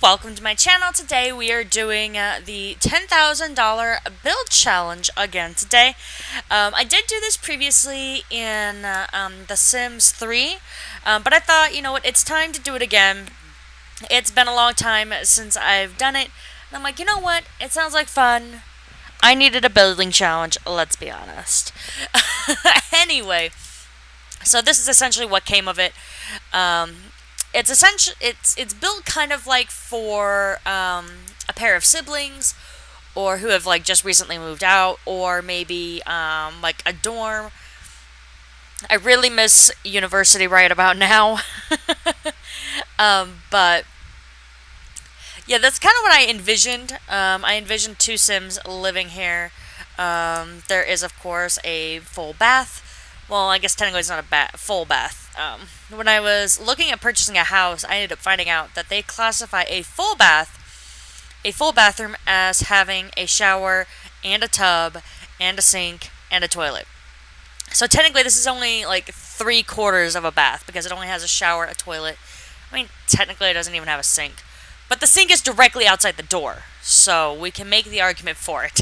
welcome to my channel. Today we are doing the $10,000 build challenge again today. I did do this previously in The Sims 3, but I thought, you know what, it's time to do it again. It's been a long time since I've done it, and I'm like, you know what, it sounds like fun. I needed a building challenge, let's be honest. Anyway, so this is essentially what came of it. It's built kind of like for a pair of siblings, or who have like just recently moved out, or maybe like a dorm. I really miss university right about now. But yeah, that's kind of what I envisioned. I envisioned two Sims living here. There is, of course, a full bath. Well, I guess technically it's not a full bath. When I was looking at purchasing a house, I ended up finding out that they classify a full bathroom as having a shower and a tub and a sink and a toilet. So technically this is only like 3/4 of a bath because it only has a shower, a toilet. I mean, technically it doesn't even have a sink. But the sink is directly outside the door, so we can make the argument for it.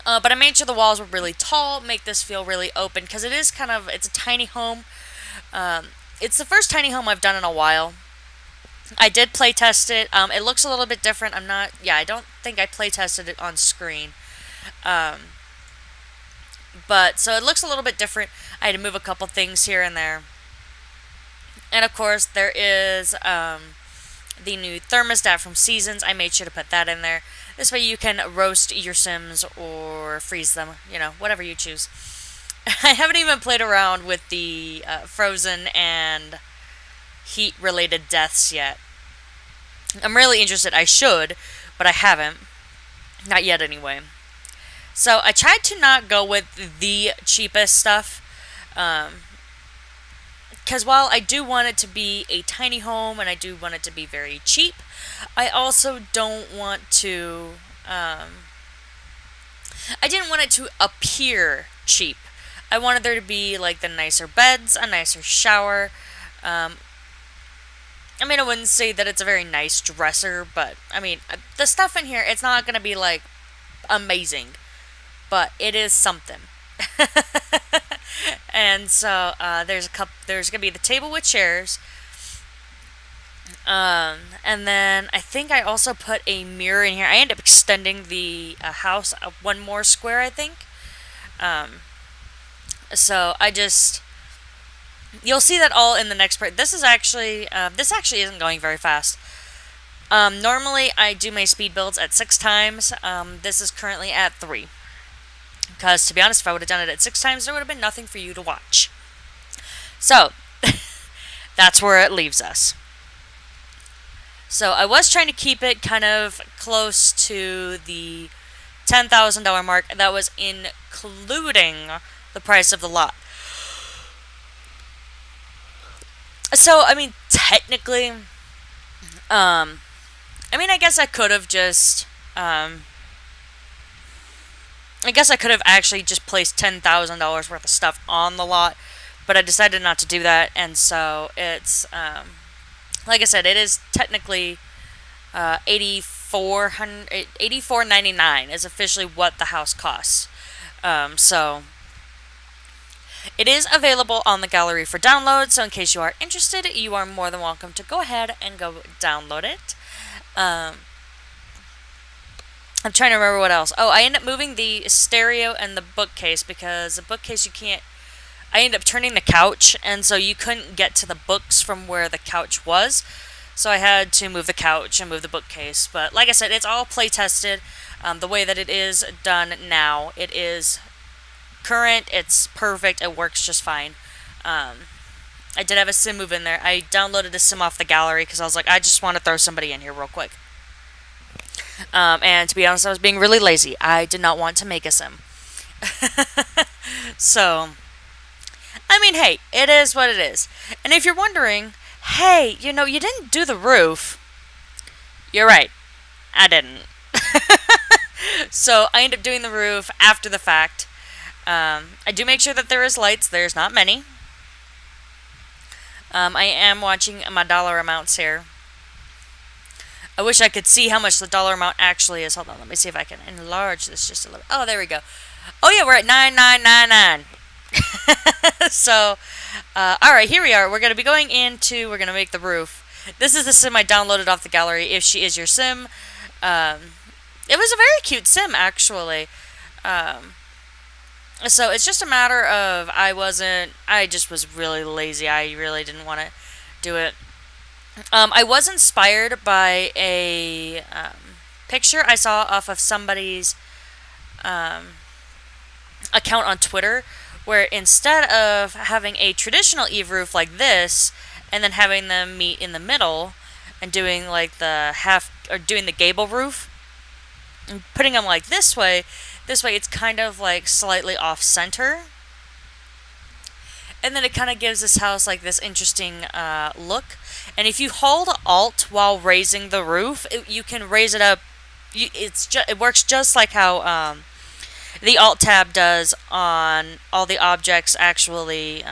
But I made sure the walls were really tall, make this feel really open, because it's a tiny home. It's the first tiny home I've done in a while. I did play test it. It looks a little bit different. I don't think I play tested it on screen. But, so it looks a little bit different. I had to move a couple things here and there. And of course, there is the new thermostat from Seasons. I made sure to put that in there. This way you can roast your Sims or freeze them, whatever you choose. I haven't even played around with the frozen and heat-related deaths yet. I'm really interested. I should, but I haven't. Not yet, anyway. So I tried to not go with the cheapest stuff. Because while I do want it to be a tiny home and I do want it to be very cheap, I also don't want to, I didn't want it to appear cheap. I wanted there to be like the nicer beds, a nicer shower. I wouldn't say that it's a very nice dresser, but the stuff in here, it's not going to be like amazing, but it is something. And so there's gonna be the table with chairs, and then I think I also put a mirror in here. I ended up extending the house one more square, I think. So you'll see that all in the next part. This actually isn't going very fast. Normally I do my speed builds at 6 times. This is currently at 3. Because, to be honest, if I would have done it at 6 times, there would have been nothing for you to watch. So, that's where it leaves us. So, I was trying to keep it kind of close to the $10,000 mark. That was including the price of the lot. So, technically, I guess I could have just, I guess I could have actually just placed $10,000 worth of stuff on the lot, but I decided not to do that, and so it's, like I said, it is technically $84.99 is officially what the house costs. So it is available on the gallery for download, so in case you are interested, you are more than welcome to go ahead and go download it. I'm trying to remember what else. Oh, I ended up moving the stereo and the bookcase because the bookcase I ended up turning the couch, and so you couldn't get to the books from where the couch was. So I had to move the couch and move the bookcase. But like I said, it's all play tested. The way that it is done now, it is current, it's perfect, it works just fine. I did have a sim move in there. I downloaded a sim off the gallery because I was like, I just want to throw somebody in here real quick. And to be honest, I was being really lazy. I did not want to make a sim. So, hey, it is what it is. And if you're wondering, hey, you didn't do the roof. You're right. I didn't. So, I ended up doing the roof after the fact. I do make sure that there is lights. There's not many. I am watching my dollar amounts here. I wish I could see how much the dollar amount actually is. Hold on, let me see if I can enlarge this just a little. Oh, there we go. Oh yeah, we're at 9999. So, all right, here we are. We're gonna be going into. We're gonna make the roof. This is the sim I downloaded off the gallery. If she is your sim, it was a very cute sim actually. Um, so it's just a matter of I just was really lazy. I really didn't want to do it. I was inspired by a picture I saw off of somebody's um, account on Twitter, where instead of having a traditional eave roof like this, and then having them meet in the middle, and doing like the doing the gable roof, and putting them like this way it's kind of like slightly off center. And then it kind of gives this house like this interesting look. And if you hold Alt while raising the roof, you can raise it up. It works just like how the Alt tab does on all the objects actually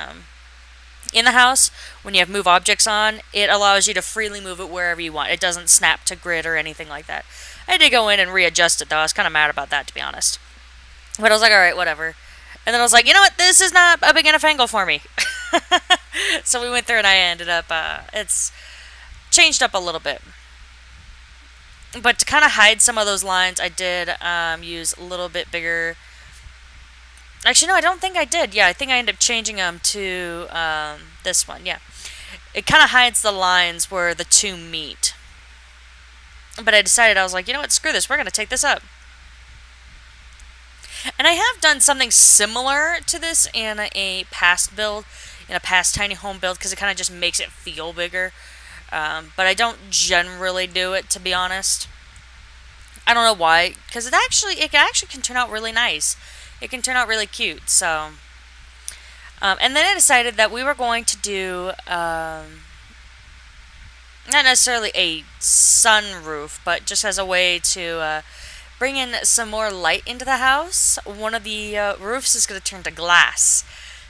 in the house. When you have move objects on, it allows you to freely move it wherever you want. It doesn't snap to grid or anything like that. I had to go in and readjust it though. I was kind of mad about that, to be honest. But I was like, alright, whatever. And then I was like, you know what? This is not a big enough angle for me. So we went through and I ended up, it's changed up a little bit. But to kind of hide some of those lines, I did use a little bit bigger. Actually, no, I don't think I did. Yeah, I think I ended up changing them to this one. Yeah. It kind of hides the lines where the two meet. But I decided, I was like, you know what? Screw this. We're going to take this up. And I have done something similar to this in a past build, in a past tiny home build, because it kind of just makes it feel bigger. But I don't generally do it, to be honest. I don't know why, because it actually can turn out really nice. It can turn out really cute. So, and then I decided that we were going to do not necessarily a sunroof, but just as a way to bring in some more light into the house. One of the roofs is going to turn to glass.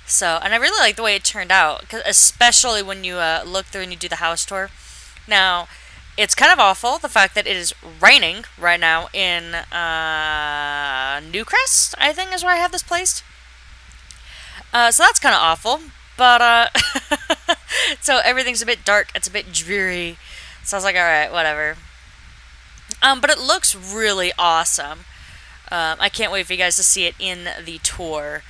So, and I really like the way it turned out, especially when you look through and you do the house tour. Now, it's kind of awful, the fact that it is raining right now in Newcrest, I think is where I have this placed. So that's kind of awful, but so everything's a bit dark, it's a bit dreary. So I was like, alright, whatever. But it looks really awesome. I can't wait for you guys to see it in the tour,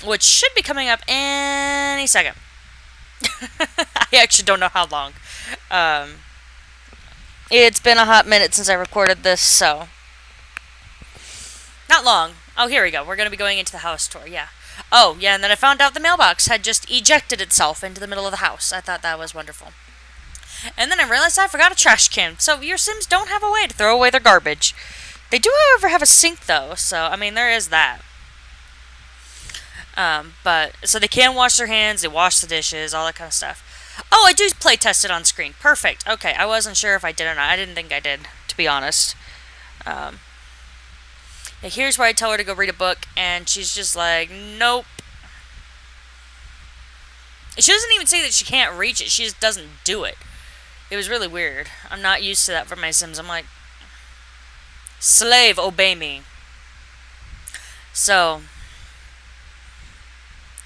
which should be coming up any second. I actually don't know how long. It's been a hot minute since I recorded this, so not long. Oh, here we go. We're going to be going into the house tour, yeah. Oh, yeah, and then I found out the mailbox had just ejected itself into the middle of the house. I thought that was wonderful. And then I realized I forgot a trash can. So your Sims don't have a way to throw away their garbage. They do, however, have a sink, though. So, I mean, there is that. But, so they can wash their hands, they wash the dishes, all that kind of stuff. Oh, I do play test it on screen. Perfect. Okay, I wasn't sure if I did or not. I didn't think I did, to be honest. Here's where I tell her to go read a book, and she's just like, nope. She doesn't even say that she can't reach it. She just doesn't do it. It was really weird. I'm not used to that for my Sims. I'm like, slave, obey me. So,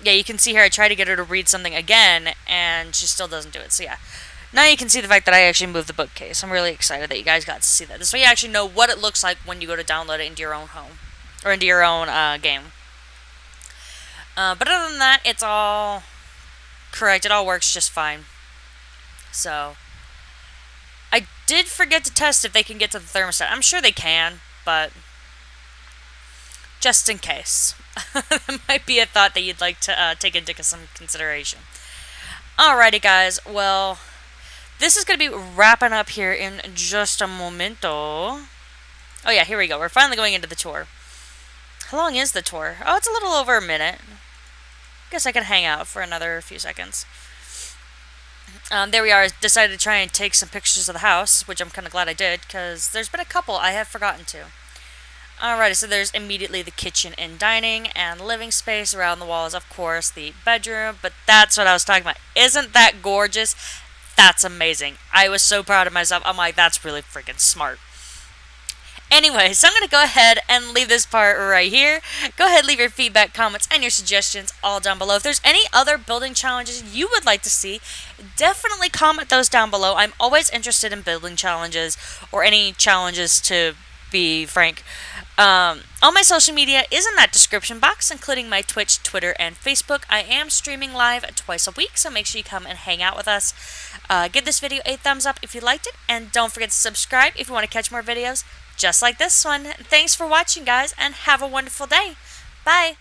yeah, you can see here I try to get her to read something again, and she still doesn't do it. So, yeah. Now you can see the fact that I actually moved the bookcase. I'm really excited that you guys got to see that. This way you actually know what it looks like when you go to download it into your own home. Or into your own game. But other than that, it's all correct. It all works just fine. So, I did forget to test if they can get to the thermostat. I'm sure they can, but just in case. That might be a thought that you'd like to take into some consideration. Alrighty, guys. Well, this is going to be wrapping up here in just a momento. Oh, yeah, here we go. We're finally going into the tour. How long is the tour? Oh, it's a little over a minute. Guess I can hang out for another few seconds. There we are. I decided to try and take some pictures of the house, which I'm kind of glad I did, because there's been a couple I have forgotten to. Alrighty, so there's immediately the kitchen and dining and living space. Around the walls, of course, the bedroom, but that's what I was talking about. Isn't that gorgeous? That's amazing. I was so proud of myself. I'm like, that's really freaking smart. Anyway, so I'm going to go ahead and leave this part right here. Go ahead, leave your feedback, comments, and your suggestions all down below. If there's any other building challenges you would like to see, definitely comment those down below. I'm always interested in building challenges, or any challenges, to be frank. All my social media is in that description box, including my Twitch, Twitter, and Facebook. I am streaming live twice a week, so make sure you come and hang out with us. Give this video a thumbs up if you liked it, and don't forget to subscribe if you want to catch more videos just like this one. Thanks for watching, guys, and have a wonderful day. Bye.